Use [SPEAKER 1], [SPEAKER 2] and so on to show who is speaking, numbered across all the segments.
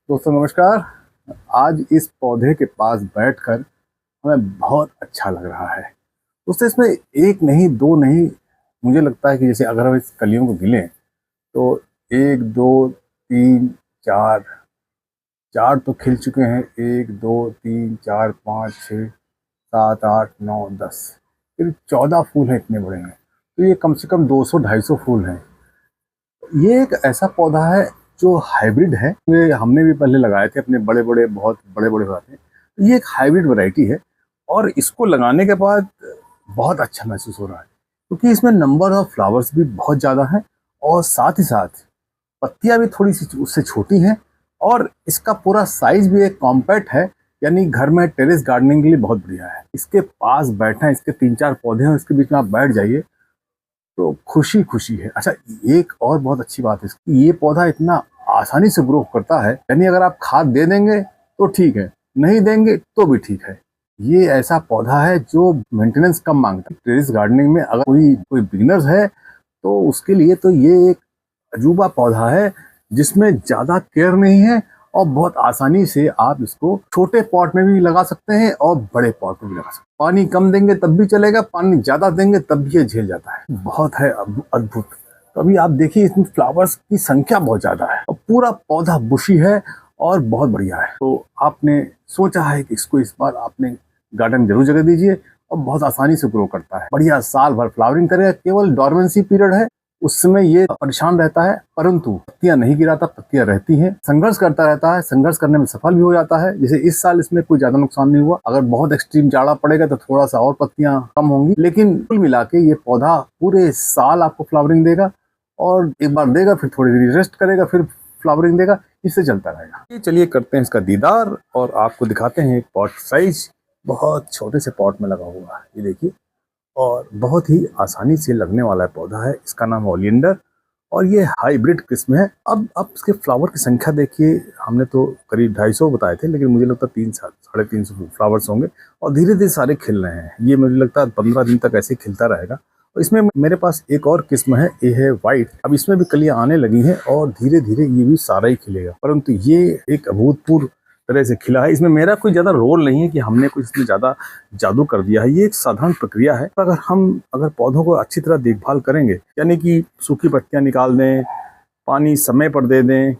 [SPEAKER 1] दोस्तों नमस्कार। आज इस पौधे के पास बैठकर हमें बहुत अच्छा लग रहा है। दोस्तों इसमें एक नहीं दो नहीं, मुझे लगता है कि जैसे अगर हम इस कलियों को गिनें तो एक दो तीन चार, चार तो खिल चुके हैं। एक दो तीन चार पाँच छः सात आठ नौ 10, फिर 14 फूल हैं। इतने बड़े हैं तो ये कम से कम 200-250 फूल हैं। ये एक ऐसा पौधा है जो हाइब्रिड है। ये हमने भी पहले लगाए थे, अपने बड़े बड़े बहुत बड़े बड़े होते हैं। तो ये एक हाइब्रिड वैरायटी है और इसको लगाने के बाद बहुत अच्छा महसूस हो रहा है क्योंकि इसमें नंबर ऑफ फ्लावर्स भी बहुत ज़्यादा हैं और साथ ही साथ पत्तियां भी थोड़ी सी उससे छोटी हैं और इसका पूरा साइज भी एक कॉम्पैक्ट है। यानी घर में टेरेस गार्डनिंग के लिए बहुत बढ़िया है। इसके पास बैठना, इसके 3-4 पौधे हैं, इसके बीच में आप बैठ जाइए तो खुशी खुशी है। अच्छा, एक और बहुत अच्छी बात है इसकी, ये पौधा इतना आसानी से ग्रो करता है। यानी अगर आप खाद दे देंगे तो ठीक है, नहीं देंगे तो भी ठीक है। ये ऐसा पौधा है जो मेंटेनेंस कम मांगता है। टेरेस गार्डनिंग में अगर कोई बिगिनर्स है तो उसके लिए तो ये एक अजूबा पौधा है जिसमें ज़्यादा केयर नहीं है और बहुत आसानी से आप इसको छोटे पॉट में भी लगा सकते हैं और बड़े पॉट में भी लगा सकते हैं। पानी कम देंगे तब भी चलेगा, पानी ज़्यादा देंगे तब भी ये झेल जाता है। बहुत है अद्भुत। तो अभी आप देखिए इसमें फ्लावर्स की संख्या बहुत ज़्यादा है और पूरा पौधा बुशी है और बहुत बढ़िया है। तो आपने सोचा है कि इसको इस बार आपने गार्डन जरूर जगह दीजिए और बहुत आसानी से ग्रो करता है। बढ़िया साल भर फ्लावरिंग करेगा। केवल डॉर्मेंसी पीरियड है, उस समय ये परेशान रहता है, परंतु पत्तियां नहीं गिराता, पत्तियां रहती हैं। संघर्ष करता रहता है, संघर्ष करने में सफल भी हो जाता है। जैसे इस साल इसमें कोई ज्यादा नुकसान नहीं हुआ। अगर बहुत एक्सट्रीम जाड़ा पड़ेगा तो थोड़ा सा और पत्तियां कम होंगी, लेकिन कुल मिला के ये पौधा पूरे साल आपको फ्लावरिंग देगा और एक बार देगा फिर थोड़ी देर रेस्ट करेगा, फिर फ्लावरिंग देगा। इससे चलता रहेगा। ये चलिए करते हैं इसका दीदार और आपको दिखाते हैं एक पॉट साइज। बहुत छोटे से पॉट में लगा हुआ है, ये देखिए, और बहुत ही आसानी से लगने वाला पौधा है। इसका नाम ओलियंडर और ये हाइब्रिड किस्म है। अब इसके फ्लावर की संख्या देखिए, हमने तो करीब 250 बताए थे, लेकिन मुझे लगता है 300-350 फ्लावर्स होंगे और धीरे धीरे सारे खिल रहे हैं। ये मुझे लगता है 15 दिन तक ऐसे खिलता रहेगा। और इसमें मेरे पास एक और किस्म है, ये है वाइट। अब इसमें भी कलियां आने लगी हैं और धीरे धीरे ये भी सारा ही खिलेगा, परंतु ये एक अभूतपूर्व तरह से खिला है। इसमें मेरा कोई ज़्यादा रोल नहीं है कि हमने कुछ इसमें ज़्यादा जादू कर दिया है। ये एक साधारण प्रक्रिया है। अगर पौधों को अच्छी तरह देखभाल करेंगे, यानी कि सूखी पत्तियां निकाल दें, पानी समय पर दे दें,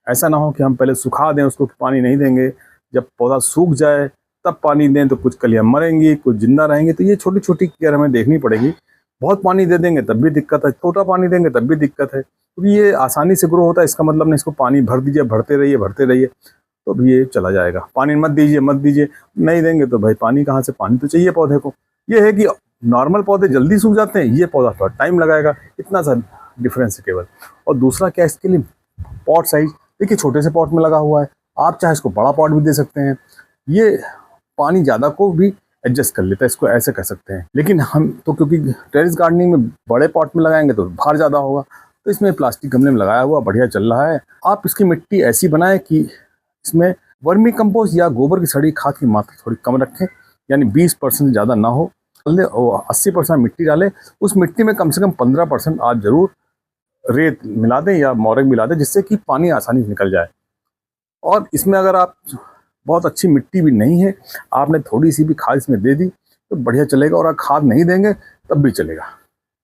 [SPEAKER 1] ऐसा ना हो कि हम पहले सुखा दें उसको, पानी नहीं देंगे, जब पौधा सूख जाए तब पानी दें तो कुछ कलियां मरेंगी, कुछ जिंदा रहेंगी। तो ये छोटी छोटी केयर हमें देखनी पड़ेगी। बहुत पानी दे देंगे तब भी दिक्कत है, छोटा पानी देंगे तब भी दिक्कत है, क्योंकि ये आसानी से ग्रो होता है। इसका मतलब नहीं इसको पानी भर दीजिए, भरते रहिए तो भी ये चला जाएगा। पानी मत दीजिए, नहीं देंगे तो भाई पानी कहाँ से, पानी तो चाहिए पौधे को। ये है कि नॉर्मल पौधे जल्दी सूख जाते हैं, ये पौधा थोड़ा टाइम लगाएगा, इतना सा डिफरेंस है केवल। और दूसरा क्या, इसके लिए पॉट साइज देखिए, छोटे से पॉट में लगा हुआ है। आप चाहे इसको बड़ा पॉट भी दे सकते हैं। ये पानी ज़्यादा को भी एडजस्ट कर लेता है, इसको ऐसे कह सकते हैं। लेकिन हम तो क्योंकि टेरेस गार्डनिंग में बड़े पॉट में लगाएंगे तो भार ज़्यादा होगा, तो इसमें प्लास्टिक गमले में लगाया हुआ बढ़िया चल रहा है। आप इसकी मिट्टी ऐसी बनाएं कि इसमें वर्मी कंपोस्ट या गोबर की सड़ी खाद की मात्रा थोड़ी कम रखें, यानी 20% ज़्यादा ना हो। 80% मिट्टी डालें। उस मिट्टी में कम से कम 15% आप जरूर रेत मिला दें या मोरंग मिला दें, जिससे कि पानी आसानी से निकल जाए। और इसमें अगर आप बहुत अच्छी मिट्टी भी नहीं है, आपने थोड़ी सी भी खाद इसमें दे दी तो बढ़िया चलेगा, और अगर खाद नहीं देंगे तब भी चलेगा।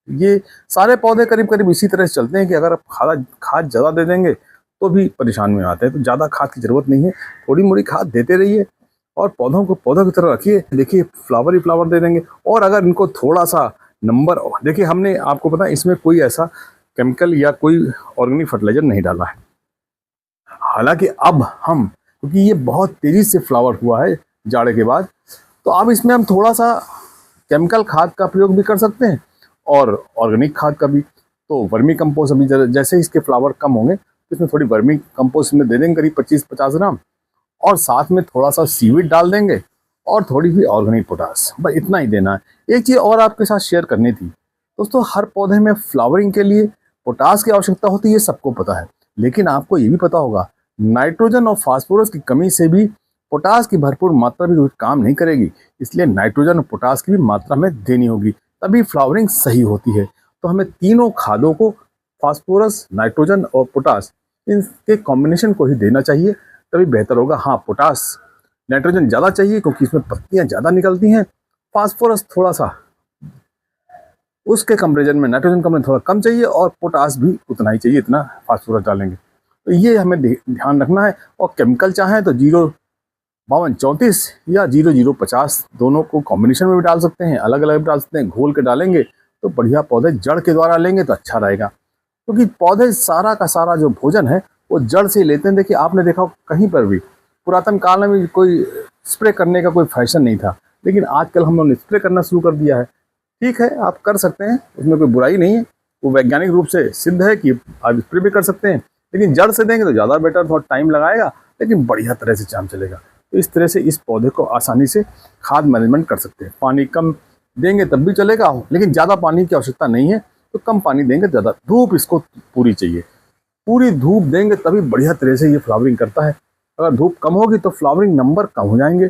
[SPEAKER 1] ये सारे पौधे करीब करीब इसी तरह से चलते हैं कि अगर आप खाद ज़्यादा दे देंगे तो भी परेशान में आते हैं। तो ज़्यादा खाद की ज़रूरत नहीं है, थोड़ी मोड़ी खाद देते रहिए और पौधों को पौधों की तरह रखिए। देखिए फ्लावर ही फ्लावर दे देंगे। और अगर इनको थोड़ा सा नंबर, देखिए हमने आपको पता है इसमें कोई ऐसा केमिकल या कोई ऑर्गेनिक फर्टिलाइजर नहीं डाला है। हालांकि अब हम, क्योंकि ये बहुत तेज़ी से फ्लावर हुआ है जाड़े के बाद, तो अब इसमें हम थोड़ा सा केमिकल खाद का प्रयोग भी कर सकते हैं और ऑर्गेनिक खाद का भी। तो वर्मी कंपोस्ट अभी जैसे इसके फ्लावर कम होंगे तो इसमें थोड़ी वर्मी कंपोस्ट में दे देंगे, करीब 25-50 ग्राम, और साथ में थोड़ा सा सीविड डाल देंगे और थोड़ी भी ऑर्गेनिक पोटास, बस इतना ही देना है। एक चीज़ और आपके साथ शेयर करनी थी दोस्तों, हर पौधे में फ्लावरिंग के लिए पोटास की आवश्यकता होती है, ये सबको पता है। लेकिन आपको ये भी पता होगा, नाइट्रोजन और फास्फोरस की कमी से भी पोटास की भरपूर मात्रा भी काम नहीं करेगी। इसलिए नाइट्रोजन और पोटास की भी मात्रा में देनी होगी, तभी फ्लावरिंग सही होती है। तो हमें तीनों खादों को, फास्फोरस, नाइट्रोजन और पोटास, इनके कॉम्बिनेशन को ही देना चाहिए, तभी बेहतर होगा। हाँ, पोटास नाइट्रोजन ज़्यादा चाहिए क्योंकि इसमें पत्तियाँ ज़्यादा निकलती हैं। फास्फोरस थोड़ा सा उसके कंपेरिजन में नाइट्रोजन का थोड़ा कम चाहिए, और पोटास भी उतना ही चाहिए, इतना फास्फोरस डालेंगे। तो ये हमें ध्यान रखना है। और केमिकल चाहें तो 05234 या 0050 दोनों को कॉम्बिनेशन में भी डाल सकते हैं, अलग अलग भी डाल सकते हैं। घोल के डालेंगे तो बढ़िया पौधे जड़ के द्वारा लेंगे तो अच्छा रहेगा, क्योंकि पौधे सारा का सारा जो भोजन है वो जड़ से लेते हैं। देखिए, आपने देखा कहीं पर भी पुरातन काल में कोई स्प्रे करने का कोई फैशन नहीं था, लेकिन आजकल हम लोगों ने स्प्रे करना शुरू कर दिया है। ठीक है, आप कर सकते हैं, उसमें कोई बुराई नहीं है, वो वैज्ञानिक रूप से सिद्ध है कि आप स्प्रे भी कर सकते हैं, लेकिन जड़ से देंगे तो ज़्यादा बेटर, थोड़ा टाइम लगाएगा लेकिन बढ़िया तरह से काम चलेगा। तो इस तरह से इस पौधे को आसानी से खाद मैनेजमेंट कर सकते हैं। पानी कम देंगे तब भी चलेगा, लेकिन ज़्यादा पानी की आवश्यकता नहीं है, तो कम पानी देंगे ज़्यादा। धूप इसको पूरी चाहिए, पूरी धूप देंगे तभी बढ़िया तरह से ये फ्लावरिंग करता है। अगर धूप कम होगी तो फ्लावरिंग नंबर कम हो जाएंगे।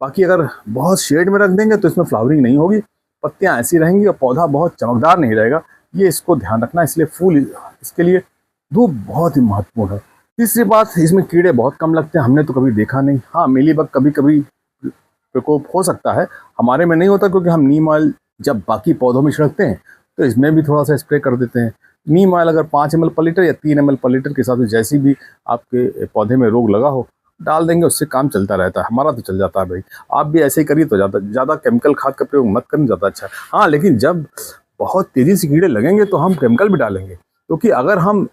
[SPEAKER 1] बाकी अगर बहुत शेड में रख देंगे तो इसमें फ्लावरिंग नहीं होगी, पत्तियां ऐसी रहेंगी और पौधा बहुत चमकदार नहीं रहेगा। ये इसको ध्यान रखना, इसलिए फूल इसके लिए धूप बहुत ही महत्वपूर्ण है। तीसरी बात, इसमें कीड़े बहुत कम लगते हैं, हमने तो कभी देखा नहीं। हाँ, मिलीबग कभी कभी प्रकोप हो सकता है, हमारे में नहीं होता क्योंकि हम नीम ऑयल जब बाकी पौधों में छिड़कते हैं तो इसमें भी थोड़ा सा स्प्रे कर देते हैं। नीम ऑयल अगर 5 ml पर लीटर या 3 ml पर लीटर के हिसाब से जैसी भी आपके पौधे में रोग लगा हो डाल देंगे, उससे काम चलता रहता है। हमारा तो चल जाता है भाई, आप भी ऐसे ही करिए तो ज़्यादा केमिकल खाद का प्रयोग मत करें, ज़्यादा अच्छा है। हाँ, लेकिन जब बहुत तेज़ी से कीड़े लगेंगे तो हम केमिकल भी डालेंगे, क्योंकि अगर हम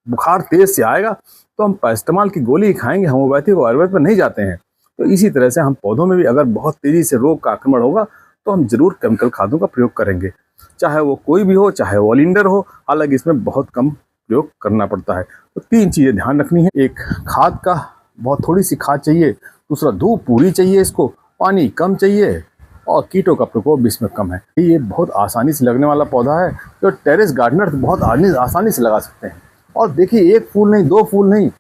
[SPEAKER 1] बुखार तेज़ से आएगा तो हम पैरासिटामॉल की गोली खाएंगे, होम्योपैथिक और आयुर्वेद पर नहीं जाते हैं। तो इसी तरह से हम पौधों में भी अगर बहुत तेज़ी से रोग का आक्रमण होगा तो हम जरूर केमिकल खादों का प्रयोग करेंगे, चाहे वो कोई भी हो, चाहे वो ओलिंडर हो। हालांकि इसमें बहुत कम प्रयोग करना पड़ता है। तो 3 चीज़ें ध्यान रखनी है, एक खाद का बहुत थोड़ी सी खाद चाहिए, दूसरा धूप पूरी चाहिए, इसको पानी कम चाहिए, और कीटों का प्रकोप भी इसमें कम है। ये बहुत आसानी से लगने वाला पौधा है जो टेरेस गार्डनर बहुत आसानी से लगा सकते हैं। और देखिए, 1 फूल नहीं, 2 फूल नहीं,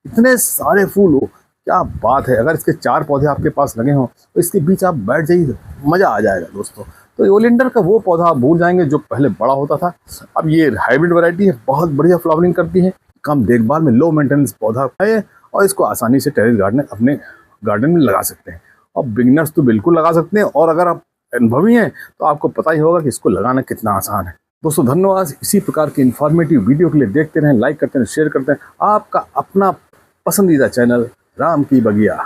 [SPEAKER 1] इतने सारे फूल हो, क्या बात है। अगर इसके 4 पौधे आपके पास लगे हों तो इसके बीच आप बैठ जाइए, मज़ा आ जाएगा दोस्तों। तो ओलिंडर का वो पौधा आप भूल जाएंगे जो पहले बड़ा होता था। अब ये हाइब्रिड वैरायटी है, बहुत बढ़िया फ्लावरिंग करती है, कम देखभाल में लो मेंटेनेंस पौधा है, और इसको आसानी से टेरेस गार्डन अपने गार्डन में लगा सकते हैं। और बिगिनर्स तो बिल्कुल लगा सकते हैं, और अगर आप अनुभवी हैं तो आपको पता ही होगा कि इसको लगाना कितना आसान है। दोस्तों धन्यवाद। इसी प्रकार के इन्फॉर्मेटिव वीडियो के लिए देखते रहें, लाइक करते हैं, शेयर करते हैं। आपका अपना पसंदीदा चैनल राम की बगिया।